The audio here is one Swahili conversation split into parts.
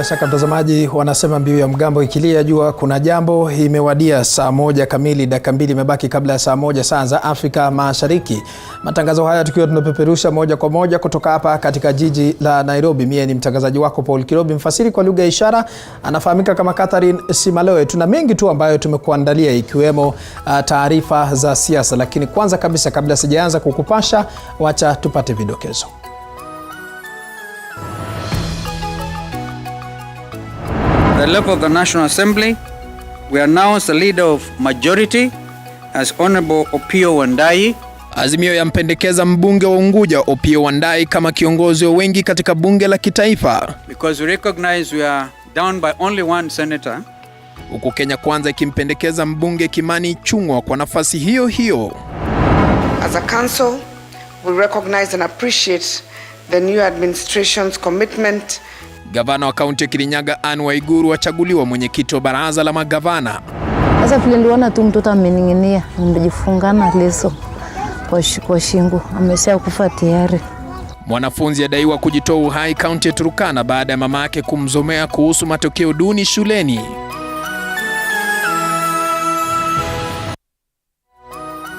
Bila shaka mtazamaji, wanasema mbiu ya mgambo ikilia jua kuna jambo. Imewadia saa 1 kamili, dakika 2 imebaki kabla ya saa 1 saa za Afrika Mashariki. Matangazo haya tukiwa tunapeperusha moja kwa moja kutoka hapa katika jiji la Nairobi. Mimi ni mtangazaji wako Paul Kirobi, mfasiri kwa lugha ya ishara anafahamika kama Catherine Simaloe. Tuna mengi tu ambayo tumekuandalia ikiwemo taarifa za siasa, lakini kwanza kabisa kabla sijaanza kukupasha, wacha tupate vidokezo. At the level of the National Assembly, we announce the leader of majority as Honorable Upeo Wa TV47. Azimio yampendekeza mbunge wa Unguja Upeo Wa TV47 kama kiongozi wa wengi katika bunge la kitaifa. Because we recognize we are down by only one senator. Huku Kenya Kwanza ikimpendekeza mbunge Kimani Ichung'wah kwa nafasi hiyo hiyo. As a council, we recognize and appreciate the new administration's commitment. Gavana wa kaunti ya Kirinyaga Ann Waiguru achaguliwa mwenyekiti wa baraza la magavana. Sasa vile niliona tu mtoto ameninginia, nimejifungana leso kwa shingo, amesha kufa tayari. Mwanafunzi adaiwa kujitoa uhai kaunti ya Turkana baada ya mama yake kumzomea kuhusu matokeo duni shuleni.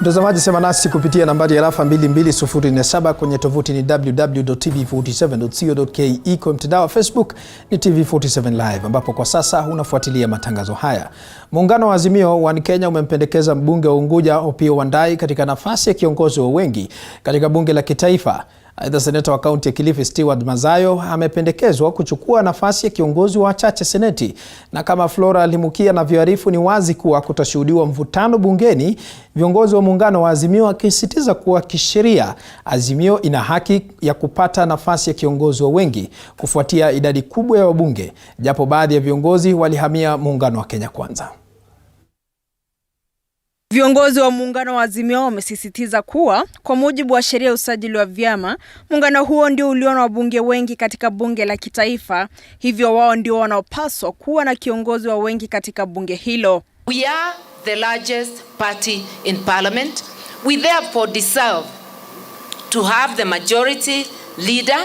Mtazamaji, sema nasi kupitia nambari ya rafa 22047 kwenye tovuti ni www.tv47.co.ke, kwa mtandao wa Facebook ni TV47 Live, ambapo kwa sasa unafuatilia matangazo haya. Muungano wa Azimio wa Kenya umempendekeza mbunge wa Unguja Upeo Wa TV47 katika nafasi ya kiongozi wa wengi katika bunge la kitaifa. Aidha, seneta wa kaunti ya Kilifi Stewart Mazayo amependekezwa kuchukua nafasi ya kiongozi wa wachache seneti. Na kama Flora Limukia anavyoarifu, ni wazi kuwa kutashuhudiwa mvutano bungeni, viongozi wa muungano wa Azimio wakisisitiza kuwa kisheria Azimio ina haki ya kupata nafasi ya kiongozi wa wengi kufuatia idadi kubwa ya wabunge, japo baadhi ya viongozi walihamia muungano wa Kenya Kwanza. Viongozi wa muungano wa Azimio wamesisitiza kuwa kwa mujibu wa sheria ya usajili wa vyama, muungano huo ndio ulio na wabunge wengi katika bunge la kitaifa, hivyo wao ndio wanaopaswa kuwa na kiongozi wa wengi katika bunge hilo. We are the largest party in parliament. We therefore deserve to have the majority leader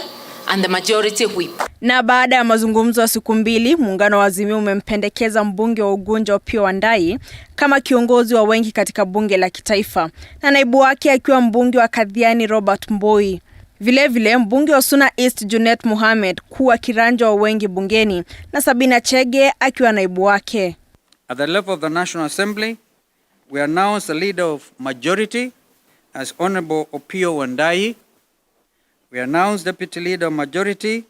and the majority whip. Na baada ya mazungumzo ya siku mbili, muungano wa Azimio umempendekeza mbunge wa Unguja Upeo Wa TV47 kama kiongozi wa wengi katika bunge la kitaifa, na naibu wake akiwa mbunge wa Kadhiani Robert Mbui. Vile mbunge wa Suna East Junet Mohamed kuwa kiranja wa wengi bungeni, na Sabina Chege akiwa naibu wake. At the level of the National Assembly, we announce the leader of majority as Honorable Upeo Wa TV47. We announce Deputy Leader of Majority,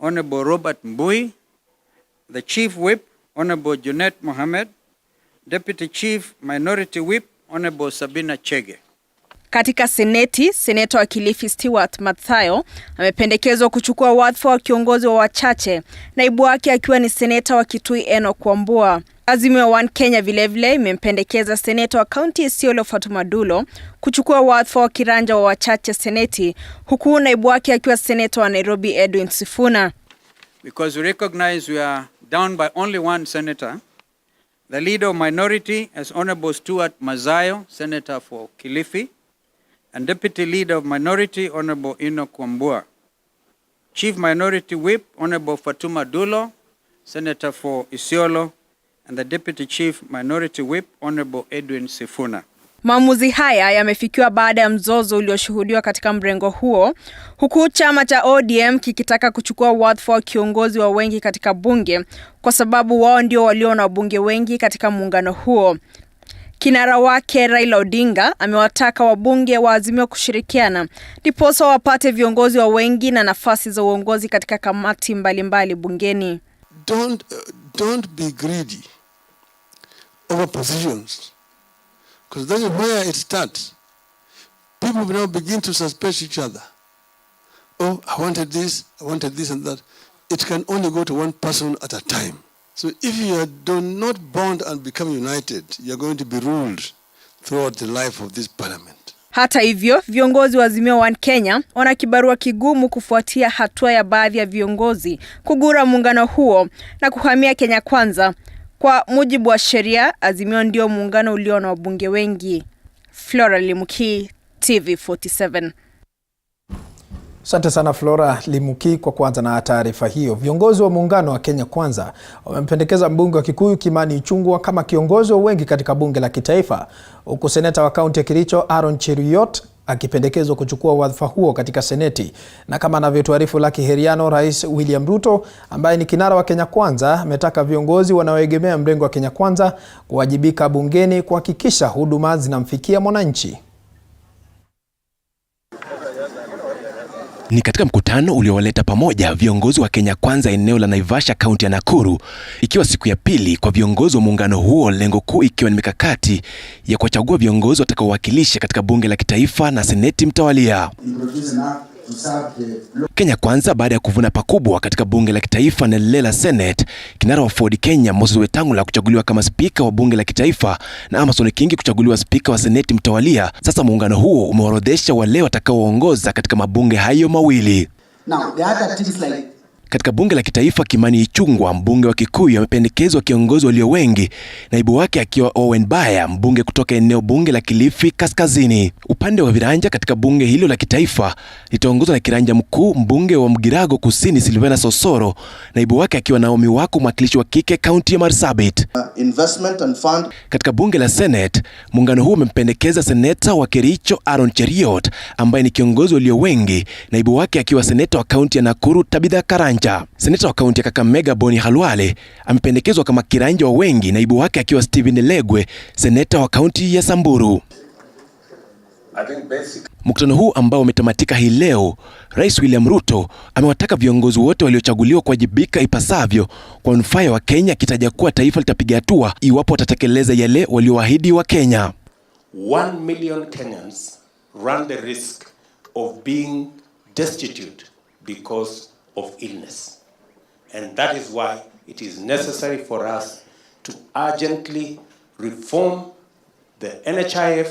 Honorable Robert Mbui, the Chief Whip, Honorable Junet Mohamed, Deputy Chief Minority Whip, Honorable Sabina Chege. Katika seneti, seneta wa Kilifi Stewart Mazayo amependekezwa kuchukua wadhifa wa kiongozi wa wachache, naibu wake akiwa ni seneta wa Kitui Enoch Wambua. Azimio One Kenya vile imempendekeza seneta wa kaunti Isiolo Fatuma Dulo kuchukua wadhifa wa kiranja wa wachache seneti, huku naibu wake akiwa seneta wa Nairobi Edwin Sifuna. Because we recognize we are down by only one senator, the leader of minority as Honorable Stewart Mazayo, senator for Kilifi, and deputy leader of minority Honorable Enoch Wambua. Chief minority whip Honorable Fatuma Dulo, senator for Isiolo, and the deputy chief minority whip Honorable Edwin Sifuna. Maamuzi haya yamefikiwa baada ya mzozo ulioshuhudiwa katika mrengo huo, huku chama cha ODM kikitaka kuchukua wadhifa wa kiongozi wa wengi katika bunge kwa sababu wao ndio walio na wabunge wengi katika muungano huo. Kinara wake Raila Odinga amewataka wabunge wa Azimio kushirikiana ndiposa wapate viongozi wa wengi na nafasi za uongozi katika kamati mbalimbali bungeni. Don't be greedy over positions, because that is where it starts. People now begin to suspect each other. Oh, I wanted this and that. It can only go to one person at a time. So if you do not bond and become united, you are going to be ruled throughout the life of this parliament. Hata hivyo, viongozi wa Azimio One Kenya wana kibarua kigumu kufuatia hatua ya baadhi ya viongozi kugura muungano huo na kuhamia Kenya Kwanza. Kwa mujibu wa sheria, Azimio ndio muungano ulio na wabunge wengi. Flora Limukia, TV47. Asante sana Flora Limuki kwa kwanza na taarifa hiyo. Viongozi wa muungano wa Kenya Kwanza wamempendekeza mbunge wa Kikuyu Kimani Ichung'wah kama kiongozi wa wengi katika bunge la kitaifa, huku seneta wa kaunti ya Kericho Aaron Cheruiyot akipendekezwa kuchukua wadhifa huo katika seneti. Na kama anavyotuarifu Lucky Heriano, Rais William Ruto ambaye ni kinara wa Kenya Kwanza ametaka viongozi wanaoegemea mrengo wa Kenya Kwanza kuwajibika bungeni kuhakikisha huduma zinamfikia mwananchi. Ni katika mkutano uliowaleta pamoja viongozi wa Kenya Kwanza eneo la Naivasha kaunti ya Nakuru, ikiwa siku ya pili kwa viongozi wa muungano huo, lengo kuu ikiwa ni mikakati ya kuwachagua viongozi watakaowakilisha katika bunge la kitaifa na seneti mtawalia. Kenya Kwanza baada ya kuvuna pakubwa katika bunge la kitaifa na lile la Senate, kinara wa Ford Kenya Moses Wetangula kuchaguliwa kama spika wa bunge la kitaifa na Amason Kingi kuchaguliwa spika wa seneti mtawalia, sasa muungano huo umeorodhesha wale watakaoongoza katika mabunge hayo mawili. Now, the other things like katika bunge la kitaifa, Kimani Ichung'wah mbunge wa Kikuyu amependekezwa kiongozi walio wengi, naibu wake akiwa Owen Baya mbunge kutoka eneo bunge la Kilifi Kaskazini. Upande wa viranja katika bunge hilo la kitaifa litaongozwa na kiranja mkuu mbunge wa Mgirago Kusini Silvana Sosoro, naibu wake akiwa Naomi Wako mwakilishi wa kike kaunti ya Marsabit. Investment and fund. Katika bunge la Senate, muungano huu umempendekeza seneta wa Kericho Aaron Cheruiyot ambaye ni kiongozi walio wengi, naibu wake akiwa seneta wa kaunti ya Nakuru Tabitha Karanja. Seneta wa kaunti ya Kakamega Boni Halwale amependekezwa kama kiranja wa wengi, naibu wake akiwa Stephen Legwe, seneta wa kaunti ya Samburu. Mkutano huu ambao umetamatika hii leo, Rais William Ruto amewataka viongozi wote waliochaguliwa kuwajibika ipasavyo kwa manufaa wa Kenya, akitaja kuwa taifa litapiga hatua iwapo watatekeleza yale walioahidi wa Kenya. 1 million Kenyans run the risk of being destitute because of illness. And that is why it is necessary for us to urgently reform the NHIF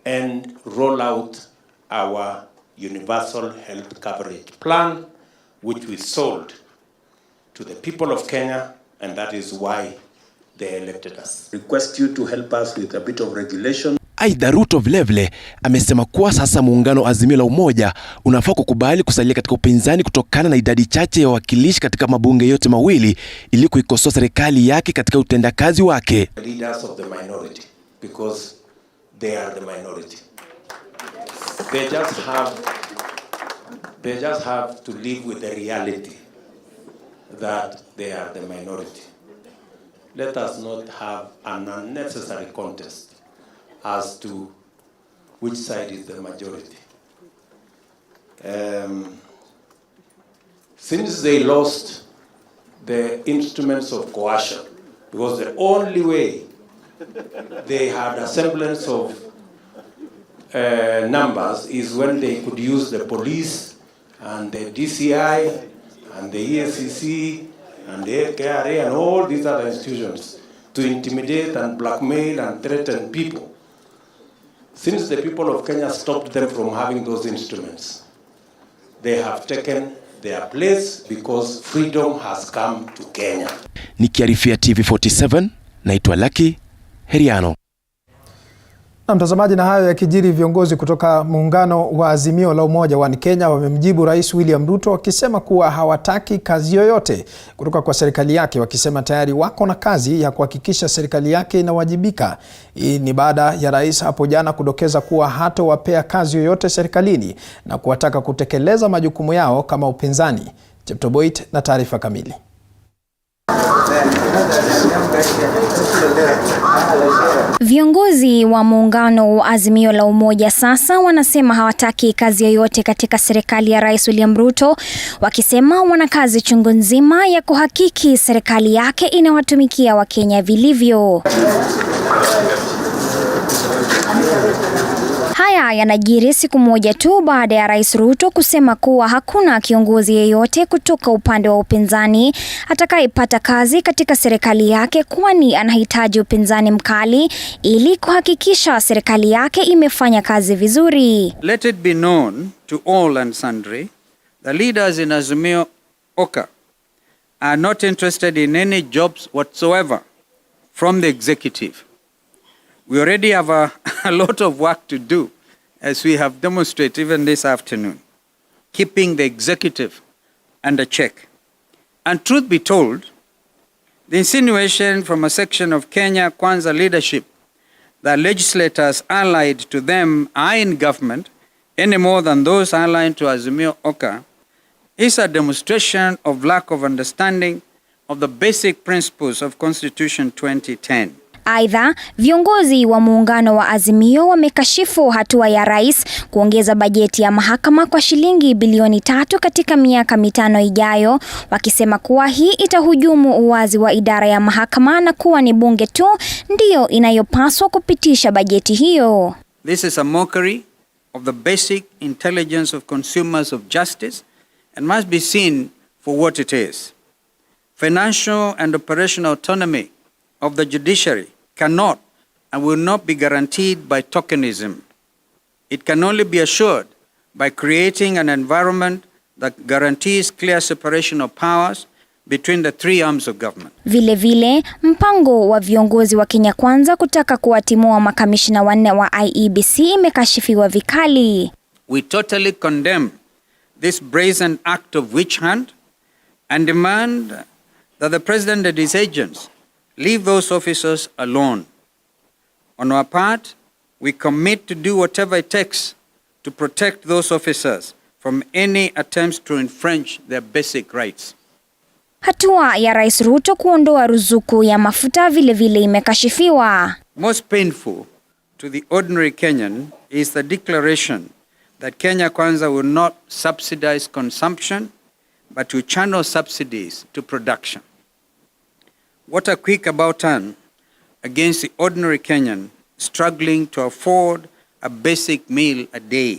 and roll out our universal health coverage plan, which we sold to the people of Kenya, and that is why they elected us. Request you to help us with a bit of regulation. Aidha, Ruto vilevile amesema kuwa sasa muungano Azimio la Umoja unafaa kukubali kusalia katika upinzani kutokana na idadi chache ya wawakilishi katika mabunge yote mawili ili kuikosoa serikali yake katika utendakazi wake. Leaders of the minority, because they are the minority. They just have to live with the reality that they are the minority. Let us not have an unnecessary contest as to which side is the majority. Since they lost the instruments of coercion, because the only way they had a semblance of numbers is when they could use the police and the DCI and the ESCC and the KRA and all these other institutions to intimidate and blackmail and threaten people. Since the people of Kenya stopped them from having those instruments, they have taken their place because freedom has come to Kenya. Nikiarifia TV47, naitwa Lucky Heriano. Na mtazamaji, na hayo yakijiri, viongozi kutoka muungano wa Azimio la Umoja wa Kenya wamemjibu Rais William Ruto wakisema kuwa hawataki kazi yoyote kutoka kwa serikali yake, wakisema tayari wako na kazi ya kuhakikisha serikali yake inawajibika. Hii ni baada ya rais hapo jana kudokeza kuwa hatowapea kazi yoyote serikalini na kuwataka kutekeleza majukumu yao kama upinzani. Cheptoboit na taarifa kamili. Viongozi wa muungano wa Azimio la Umoja sasa wanasema hawataki kazi yoyote katika serikali ya Rais William Ruto, wakisema wana kazi chungu nzima ya kuhakiki serikali yake inawatumikia Wakenya vilivyo. Haya yanajiri siku moja tu baada ya Rais Ruto kusema kuwa hakuna kiongozi yeyote kutoka upande wa upinzani atakayepata kazi katika serikali yake, kwani anahitaji upinzani mkali ili kuhakikisha serikali yake imefanya kazi vizuri. Let it be known to all and sundry, the leaders in Azimio Oka are not interested in any jobs whatsoever from the executive. We already have a lot of work to do, as we have demonstrated even this afternoon. keeping the executive under check. And truth be told, the insinuation from a section of Kenya Kwanza leadership that legislators allied to them are in government any more than those allied to Azimio is a demonstration of lack of understanding of the basic principles of Constitution 2010. Aidha, viongozi wa muungano wa Azimio wamekashifu hatua ya rais kuongeza bajeti ya mahakama kwa shilingi bilioni 3 katika miaka 5 ijayo, wakisema kuwa hii itahujumu uwazi wa idara ya mahakama na kuwa ni bunge tu ndio inayopaswa kupitisha bajeti hiyo. This is a mockery of the basic intelligence of consumers of justice and must be seen for what it is. Financial and operational autonomy of the judiciary cannot and will not be guaranteed by tokenism. It can only be assured by creating an environment that guarantees clear separation of powers between the three arms of government. Vile vile, mpango wa viongozi wa Kenya Kwanza kutaka kuwatimua makamishna 4 wa IEBC imekashifiwa vikali. We totally condemn this brazen act of witch hunt and demand that the president and his agents leave those officers alone. On our part, we commit to do whatever it takes to protect those officers from any attempts to infringe their basic rights. Hatua ya Rais Ruto kuondoa ruzuku ya mafuta vile vile imekashifiwa. Most painful to the ordinary Kenyan is the declaration that Kenya Kwanza will not subsidize consumption, but will channel subsidies to production. What a quick about turn against the ordinary Kenyan struggling to afford a basic meal a day.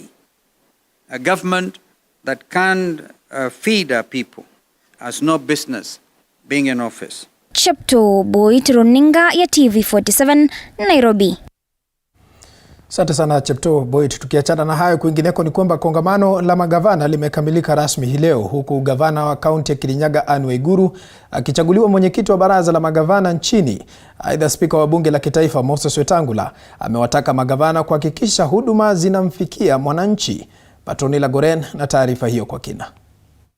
A government that can't feed our people has no business being in office. Chepto Boit, runinga ya TV47, Nairobi. Asante sana Chepto Boit. Tukiachana na hayo, kwingineko ni kwamba kongamano la magavana limekamilika rasmi hii leo, huku gavana wa kaunti ya Kirinyaga Ann Waiguru akichaguliwa mwenyekiti wa baraza la magavana nchini. Aidha, spika wa bunge la kitaifa Moses Wetangula amewataka magavana kuhakikisha huduma zinamfikia mwananchi. Patronila Goren na taarifa hiyo kwa kina.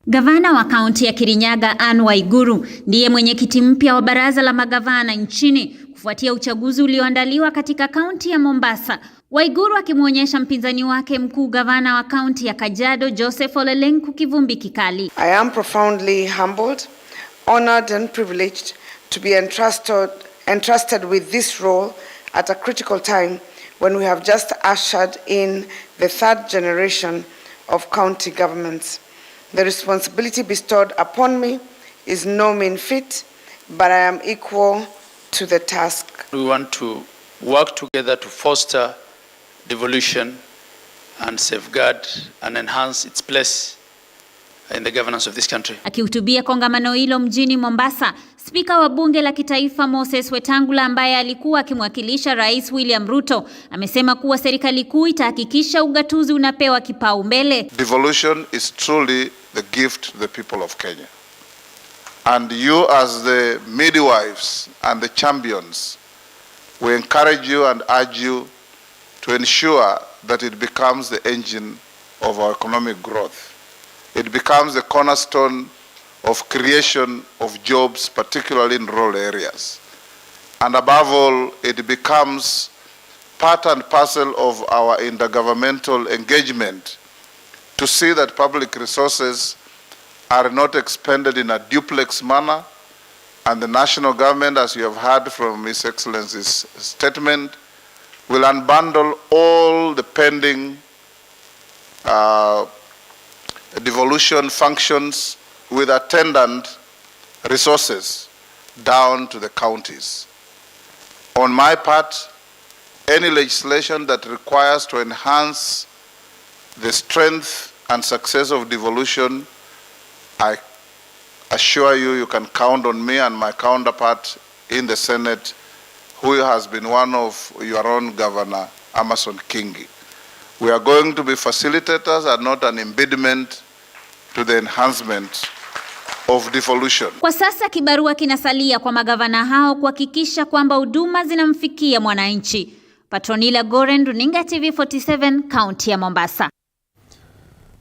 Gavana wa kaunti ya Kirinyaga Ann Waiguru ndiye mwenyekiti mpya wa baraza la magavana nchini kufuatia uchaguzi ulioandaliwa katika kaunti ya Mombasa. Waiguru akimwonyesha mpinzani wake mkuu gavana wa kaunti ya Kajiado Joseph Olelenku kivumbi kikali. I am profoundly humbled, honored and privileged to be entrusted with this role at a critical time when we have just ushered in the third generation of county governments. The responsibility bestowed upon me is no mean feat, but I am equal to the task. We want to work together to foster devolution and safeguard and enhance its place in the governance of this country. Akihutubia kongamano hilo mjini Mombasa, spika wa bunge la kitaifa Moses Wetangula ambaye alikuwa akimwakilisha Rais William Ruto amesema kuwa serikali kuu itahakikisha ugatuzi unapewa kipaumbele. Devolution is truly the gift to the people of Kenya. And you as the midwives and the champions, we encourage you and urge you to ensure that it becomes the engine of our economic growth. It becomes the cornerstone of creation of jobs, particularly in rural areas. And above all, it becomes part and parcel of our intergovernmental engagement to see that public resources are not expended in a duplex manner, and the national government, as you have heard from His Excellency's statement, will unbundle all the pending devolution functions with attendant resources down to the counties. On my part, any legislation that requires to enhance the strength and success of devolution, I assure you, you can count on me and my counterpart in the Senate, who has been one of your own Governor, Amason Kingi. We are going to be facilitators and not an impediment to the enhancement of devolution. Kwa sasa kibarua kinasalia kwa magavana hao kuhakikisha kwamba huduma zinamfikia mwananchi. Patronila Goren, runinga TV47, kaunti ya Mombasa.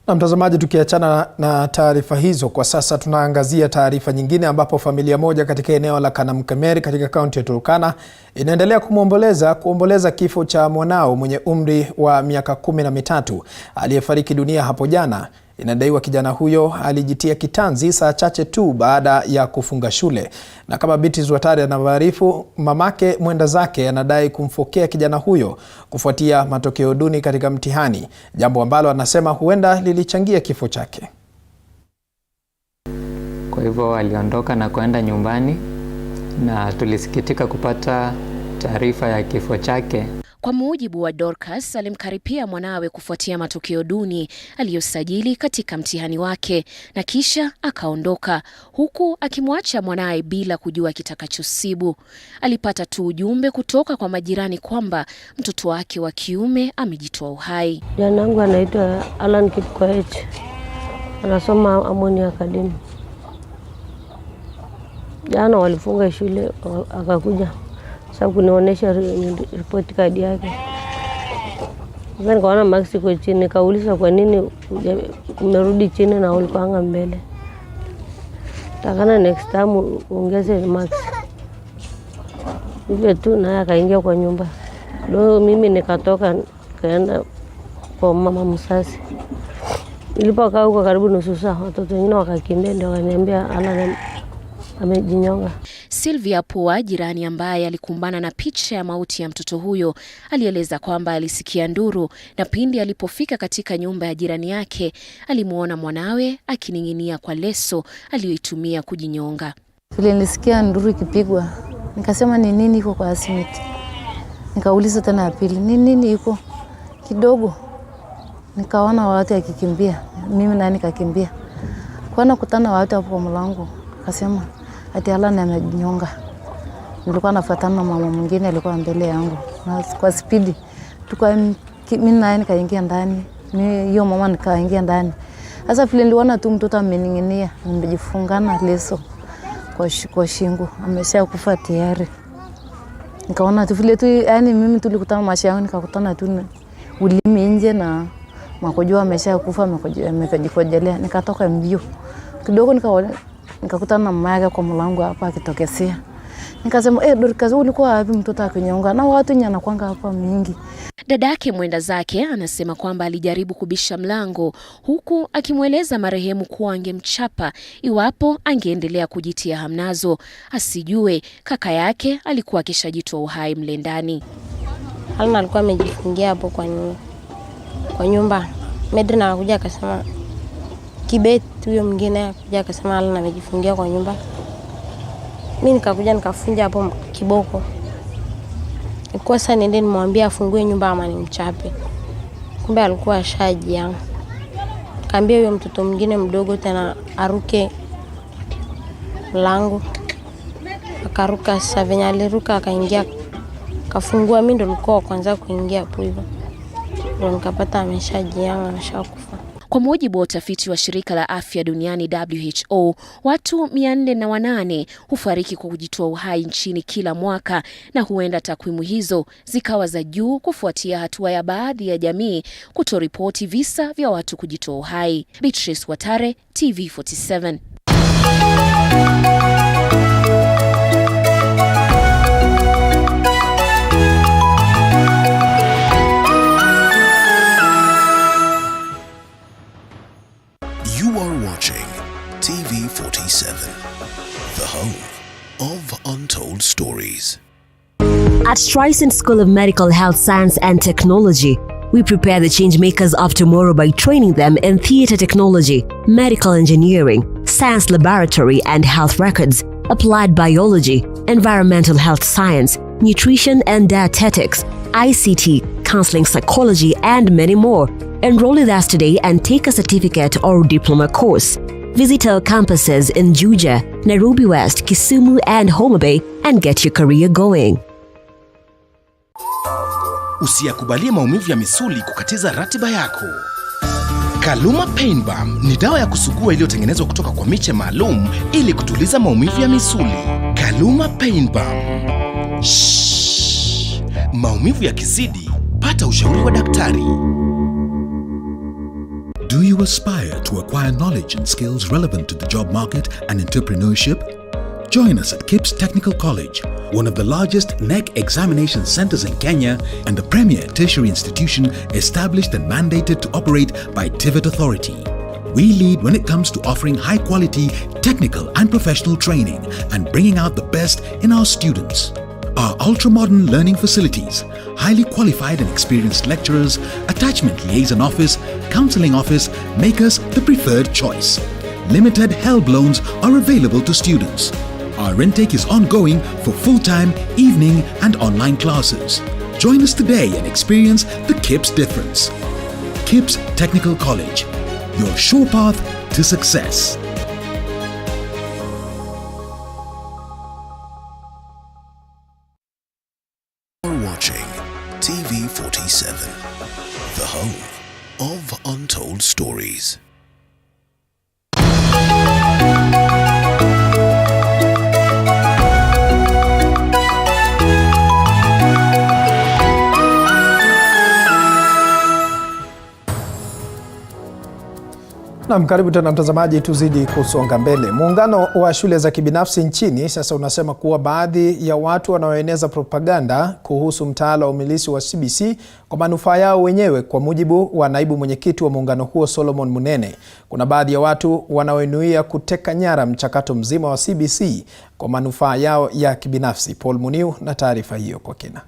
Na mtazamaji, tukiachana na taarifa hizo, kwa sasa tunaangazia taarifa nyingine ambapo familia moja katika eneo la Kanamkemeri katika kaunti ya Turkana inaendelea kuomboleza kifo cha mwanao mwenye umri wa miaka 13 aliyefariki dunia hapo jana. Inadaiwa kijana huyo alijitia kitanzi saa chache tu baada ya kufunga shule. Na kama Biti Zwatari anavyoarifu, mamake mwenda zake anadai kumfokea kijana huyo kufuatia matokeo duni katika mtihani, jambo ambalo anasema huenda lilichangia kifo chake. Kwa hivyo aliondoka na kwenda nyumbani na tulisikitika kupata taarifa ya kifo chake. Kwa mujibu wa Dorcas, alimkaripia mwanawe kufuatia matokeo duni aliyosajili katika mtihani wake na kisha akaondoka, huku akimwacha mwanawe bila kujua kitakachosibu. Alipata tu ujumbe kutoka kwa majirani kwamba mtoto wake wa kiume amejitoa uhai. Jana wangu anaitwa Alan Kipkoech. Anasoma Amoni Academy. Jana walifunga shule, akakuja sababu kunionyesha report card yake. Sasa nikaona marks iko chini, nikauliza kwa nini umerudi chini na ulikuanga mbele. Takana next time ongeze marks. Hivyo tu naye akaingia kwa nyumba. Ndio mimi nikatoka kaenda kwa mama msasi. Nilipokaa huko karibu nusu saa, watoto wengine wakakimbia, ndio wakaniambia amejinyonga. Sylvia Pua, jirani ambaye alikumbana na picha ya mauti ya mtoto huyo, alieleza kwamba alisikia nduru na pindi alipofika katika nyumba ya jirani yake alimuona mwanawe akining'inia kwa leso aliyoitumia kujinyonga. Vile nilisikia nduru ikipigwa, nikasema ni nini iko kwa asimiti. Nikauliza tena ya pili, ni nini iko? Kidogo nikaona watu wakikimbia, mimi na nikakimbia. Kwa kutana watu hapo kwa mlango, akasema ati Alan amejinyonga. Nilikuwa nafuatana na mama mwingine alikuwa mbele yangu. Na kwa speed mimi naye nikaingia ndani. Hiyo mama nikaingia ndani. Sasa vile niliona tu mtoto amening'inia, nimejifungana leso kwa shingo. Ameshakufa tayari. Nikaona tu vile tu, yani mimi tulikutana maisha yangu, nikakutana tu ulimi nje na makojo ameshakufa, amekajikojelea. Nikatoka mbio. Kidogo nikakutana na mama yake kwa mlango hapa akitokesea. Nikasema Dorcas, ulikuwa wapi mtoto akinyonga? Na watu nyana kwanga hapa mingi. Dadake mwenda zake anasema kwamba alijaribu kubisha mlango huku akimweleza marehemu kuwa angemchapa iwapo angeendelea kujitia hamnazo, asijue kaka yake alikuwa akishajitoa uhai mle ndani. Alan alikuwa amejifungia hapo kwa nyumba. Medrina akakuja akasema Kibet, huyo mwingine akakuja akasema Alan amejifungia kwa nyumba. Mimi nikakuja nikafunja hapo kiboko. Nilikuwa sasa niende nimwambie afungue nyumba ama nimchape. Kumbe alikuwa ashajianga. Kaambia huyo mtoto mwingine mdogo tena aruke mlango. Akaruka, sasa venye aliruka akaingia kafungua, mimi ndo nilikuwa kwanza kuingia hapo hivyo. Ndio nikapata ameshajianga, ameshakufa. Kwa mujibu wa utafiti wa shirika la afya duniani WHO, watu 408 hufariki kwa kujitoa uhai nchini kila mwaka, na huenda takwimu hizo zikawa za juu kufuatia hatua ya baadhi ya jamii kutoripoti visa vya watu kujitoa uhai. Beatrice Watare, TV47. You are watching TV47, the home of untold stories. At Streisand School of Medical Health Science and Technology, we prepare the change makers of tomorrow by training them in theater technology, medical engineering, science laboratory and health records, applied biology, environmental health science, nutrition and dietetics, ICT, counseling psychology, and many more. Enroll with us today and take a certificate or diploma course. Visit our campuses in Juja, Nairobi West, Kisumu, and Homa Bay and get your career going. Usiyakubalie maumivu ya misuli kukatiza ratiba yako. Kaluma Pain Balm ni dawa ya kusugua iliyotengenezwa kutoka kwa miche maalum ili kutuliza maumivu ya misuli. Kaluma Pain Balm. Maumivu yakizidi, pata ushauri wa daktari. Do you aspire to acquire knowledge and skills relevant to the job market and entrepreneurship? Join us at KIPS Technical College, one of the largest NEC examination centers in Kenya and the premier tertiary institution established and mandated to operate by TVET Authority. We lead when it comes to offering high-quality technical and professional training and bringing out the best in our students. Our ultra-modern learning facilities, highly qualified and experienced lecturers, attachment liaison office, counseling office make us the preferred choice. Limited HELB loans are available to students. Our intake is ongoing for full-time, evening and online classes. Join us today and experience the KIPS difference. KIPS Technical College, your sure path to success. You're watching TV47, the home of untold stories. Na karibu tena mtazamaji, tuzidi kusonga mbele. Muungano wa shule za kibinafsi nchini sasa unasema kuwa baadhi ya watu wanaoeneza propaganda kuhusu mtaala wa umilisi wa CBC kwa manufaa yao wenyewe. Kwa mujibu wa naibu mwenyekiti wa muungano huo Solomon Munene, kuna baadhi ya watu wanaoinuia kuteka nyara mchakato mzima wa CBC kwa manufaa yao ya kibinafsi. Paul Muniu na taarifa hiyo kwa kina.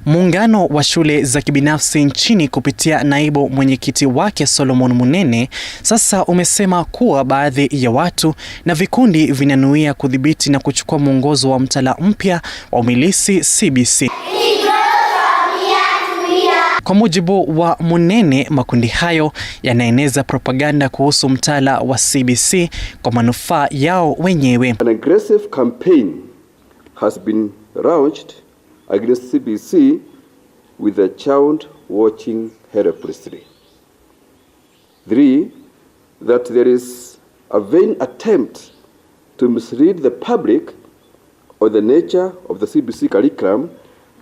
Muungano wa shule za kibinafsi nchini kupitia naibu mwenyekiti wake Solomon Munene sasa umesema kuwa baadhi ya watu na vikundi vinanuia kudhibiti na kuchukua mwongozo wa mtaala mpya wa umilisi CBC. Kwa mujibu wa Munene, makundi hayo yanaeneza propaganda kuhusu mtaala wa CBC kwa manufaa yao wenyewe. An aggressive campaign has been launched against CBC with a child watching helplessly. 3, that there is a vain attempt to mislead the public on the nature of the CBC curriculum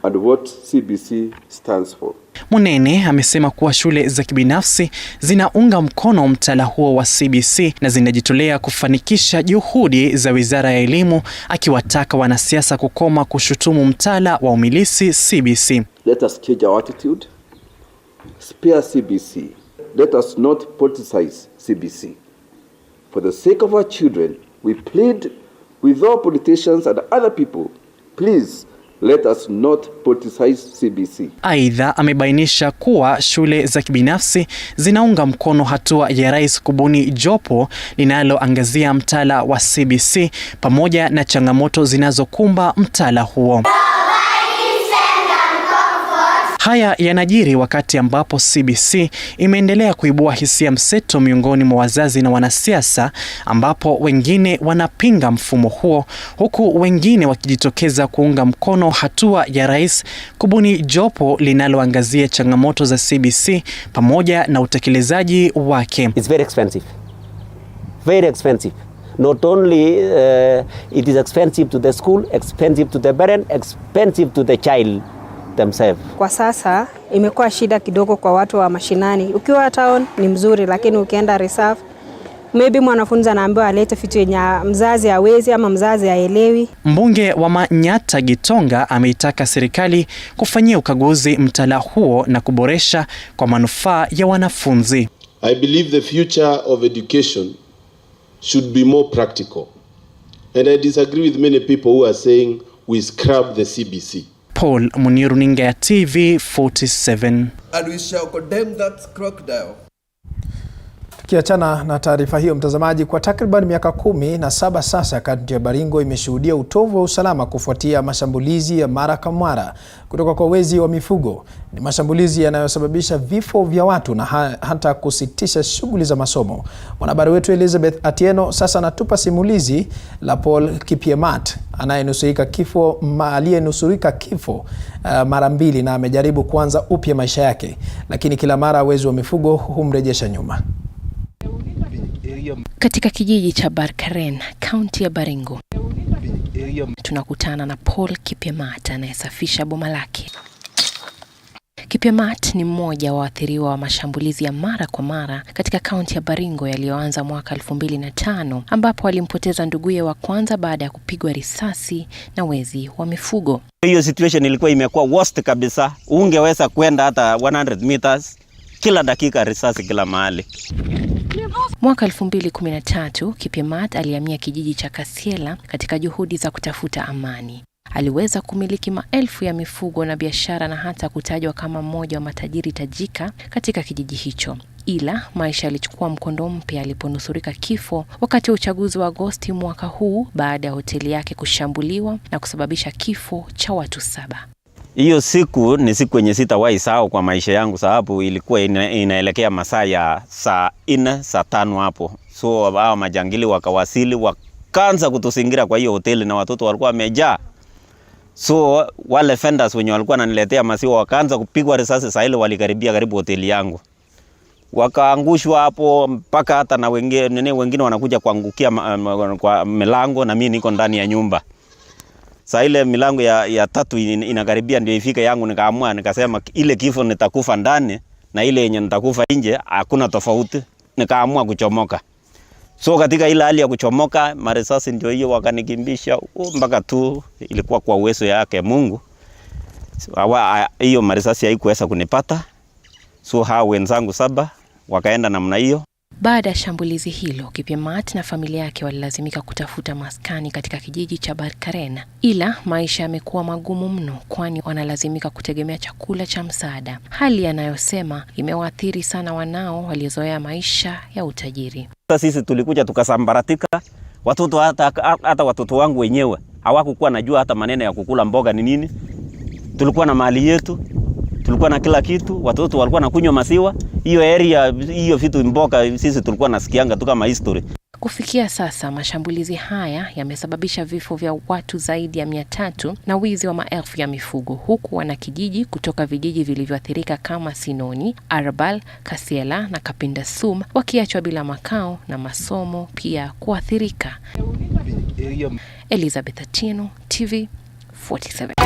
and what CBC stands for. Munene amesema kuwa shule za kibinafsi zinaunga mkono mtaala huo wa CBC na zinajitolea kufanikisha juhudi za Wizara ya Elimu, akiwataka wanasiasa kukoma kushutumu mtaala wa umilisi CBC. Let us change our attitude. Spare CBC. Let us not politicize CBC. For the sake of our children, we plead with all politicians and other people, please let us not politicize CBC. Aidha, amebainisha kuwa shule za kibinafsi zinaunga mkono hatua ya rais kubuni jopo linaloangazia mtaala wa CBC pamoja na changamoto zinazokumba mtaala huo. Haya yanajiri wakati ambapo CBC imeendelea kuibua hisia mseto miongoni mwa wazazi na wanasiasa, ambapo wengine wanapinga mfumo huo huku wengine wakijitokeza kuunga mkono hatua ya rais kubuni jopo linaloangazia changamoto za CBC pamoja na utekelezaji wake. It's very expensive. Very expensive. Not only it is expensive to the school, expensive to the parent, expensive to the child themselves. Kwa sasa imekuwa shida kidogo kwa watu wa mashinani. Ukiwa town ni mzuri, lakini ukienda reserve maybe mwanafunzi anaambiwa alete vitu yenye mzazi hawezi ama mzazi haelewi. Mbunge wa Manyata Gitonga ameitaka serikali kufanyia ukaguzi mtaala huo na kuboresha kwa manufaa ya wanafunzi. I believe the future of education should be more practical. And I disagree with many people who are saying we scrub the CBC. Paul Muniu, runinga ya TV47. And we shall condemn that crocodile. Tukiachana na taarifa hiyo mtazamaji, kwa takriban miaka 17 sasa kaunti ya Baringo imeshuhudia utovu wa usalama kufuatia mashambulizi ya mara kwa mara kutoka kwa wezi wa mifugo. Ni mashambulizi yanayosababisha vifo vya watu na hata kusitisha shughuli za masomo. Mwanahabari wetu Elizabeth Atieno sasa anatupa simulizi la Paul Kipiemat aliyenusurika kifo mara 2 na amejaribu kuanza upya maisha yake, lakini kila mara wezi wa mifugo humrejesha nyuma. Katika kijiji cha Barkaren, kaunti ya Baringo, tunakutana na Paul Kipiemat anayesafisha boma lake. Kipyemat ni mmoja wa waathiriwa wa mashambulizi ya mara kwa mara katika kaunti ya Baringo yaliyoanza mwaka 2005 ambapo alimpoteza nduguye wa kwanza baada ya kupigwa risasi na wezi wa mifugo. Hiyo situation ilikuwa imekuwa worst kabisa. Ungeweza kwenda hata 100 meters kila dakika risasi kila mahali. Mwaka 2013 Kipyemat alihamia kijiji cha Kasiela katika juhudi za kutafuta amani. Aliweza kumiliki maelfu ya mifugo na biashara na hata kutajwa kama mmoja wa matajiri tajika katika kijiji hicho. Ila maisha yalichukua mkondo mpya aliponusurika kifo wakati wa uchaguzi wa Agosti mwaka huu baada ya hoteli yake kushambuliwa na kusababisha kifo cha watu 7. Hiyo siku ni siku yenye sitawahi sahau kwa maisha yangu, sababu ilikuwa inaelekea masaa ya saa 4 saa 5 hapo. So hao majangili wakawasili, wakaanza kutusingira kwa hiyo hoteli na watoto walikuwa wamejaa. So wale vendors wenye walikuwa wananiletea maziwa wakaanza kupigwa risasi, saa ile walikaribia karibu hoteli yangu. Wakaangushwa hapo mpaka hata na wengine wanakuja kuangukia kwa milango na mimi niko ndani ya nyumba. Saa ile milango ya 3 inakaribia ndio ifike yangu, nikaamua nikasema ile kifo nitakufa ndani na ile yenye nitakufa nje hakuna tofauti, nikaamua kuchomoka. So katika ile hali ya kuchomoka marisasi ndio hiyo wakanikimbisha mpaka tu ilikuwa kwa uwezo yake Mungu. Hiyo marisasi haikuweza kunipata. So hao wenzangu 7 wakaenda namna hiyo. Baada ya shambulizi hilo, Kipyemat na familia yake walilazimika kutafuta maskani katika kijiji cha Barkarena. Ila maisha yamekuwa magumu mno kwani wanalazimika kutegemea chakula cha msaada. Hali anayosema imewaathiri sana wanao waliozoea maisha ya utajiri. Sisi tulikuja tukasambaratika, watoto hata watoto wangu wenyewe hawakukuwa najua hata maneno ya kukula mboga ni nini. Tulikuwa na mali yetu, tulikuwa na kila kitu, watoto walikuwa nakunywa maziwa. Hiyo area, hiyo vitu mboga sisi tulikuwa nasikianga tu kama history. Kufikia sasa mashambulizi haya yamesababisha vifo vya watu zaidi ya 300 na wizi wa maelfu ya mifugo, huku wanakijiji kutoka vijiji vilivyoathirika kama Sinoni, Arbal, Kasiela na Kapindasum wakiachwa bila makao na masomo pia kuathirika. Elizabeth Atieno, TV 47.